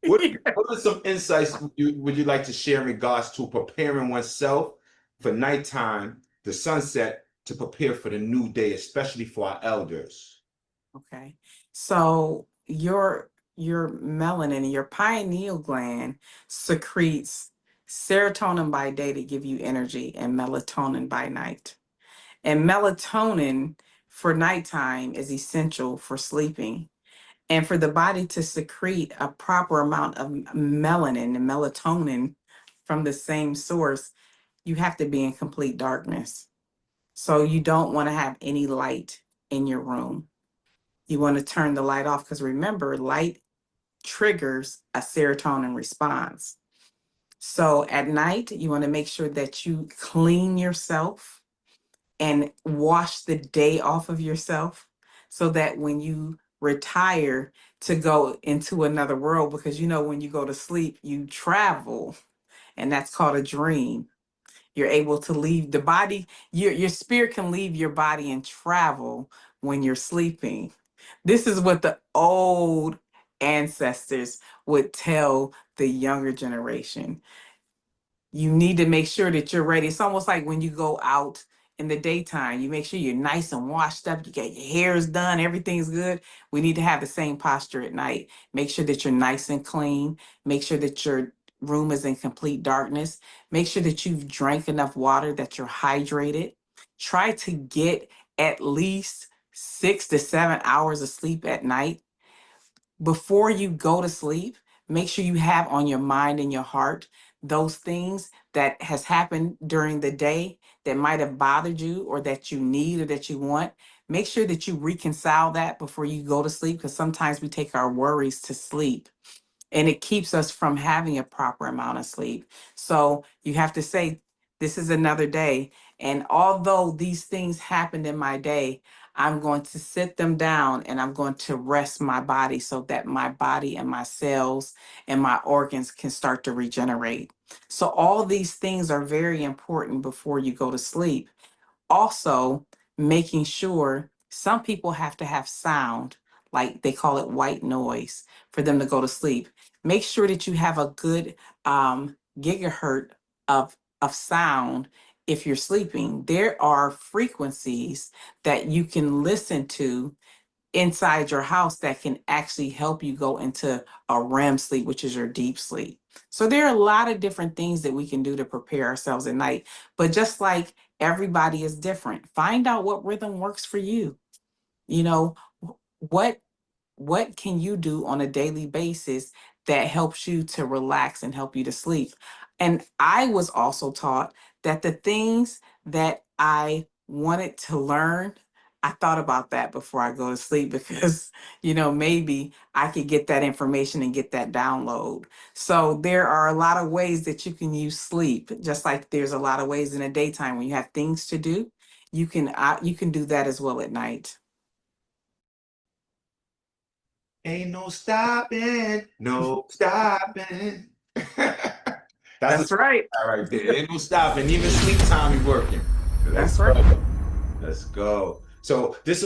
What are some insights would you like to share in regards to preparing oneself for nighttime, the sunset, to prepare for the new day, especially for our elders? Okay. So your melanin, your pineal gland secretes serotonin by day to give you energy and melatonin by night. And melatonin for nighttime is essential for sleeping. And for the body to secrete a proper amount of melanin and melatonin from the same source, you have to be in complete darkness. So you don't want to have any light in your room. You want to turn the light off because remember, light triggers a serotonin response. So at night, you want to make sure that you clean yourself and wash the day off of yourself so that when you retire to go into another world, because when you go to sleep, you travel, and that's called a dream. You're able to leave the body, your spirit can leave your body and travel when you're sleeping. This is what the old ancestors would tell the younger generation. You need to make sure that you're ready. It's almost like when you go out in the daytime, you make sure you're nice and washed up, you get your hair's done, everything's good. We need to have the same posture at night. Make sure that you're nice and clean. Make sure that your room is in complete darkness. Make sure that you've drank enough water, that you're hydrated. Try to get at least 6 to 7 hours of sleep at night. Before you go to sleep, make sure you have on your mind and your heart those things that has happened during the day that might have bothered you or that you need or that you want. Make sure that you reconcile that before you go to sleep, because sometimes we take our worries to sleep and it keeps us from having a proper amount of sleep. So you have to say, this is another day. And although these things happened in my day, I'm going to sit them down and I'm going to rest my body so that my body and my cells and my organs can start to regenerate. So all these things are very important before you go to sleep. Also, making sure some people have to have sound, like they call it white noise, for them to go to sleep. Make sure that you have a good gigahertz of sound if you're sleeping. There are frequencies that you can listen to inside your house that can actually help you go into a REM sleep, which is your deep sleep. So there are a lot of different things that we can do to prepare ourselves at night. But just like everybody is different, find out what rhythm works for you. You know, what what can you do on a daily basis that helps you to relax and help you to sleep? And I was also taught that the things that I wanted to learn, I thought about that before I go to sleep because, maybe I could get that information and get that download. So there are a lot of ways that you can use sleep, just like there's a lot of ways in the daytime when you have things to do. You can do that as well at night. Ain't no stopping, no stopping. That's a That's right. right there. Ain't no stopping. Even sleep time is working. Let's That's right. go. Let's go. So this is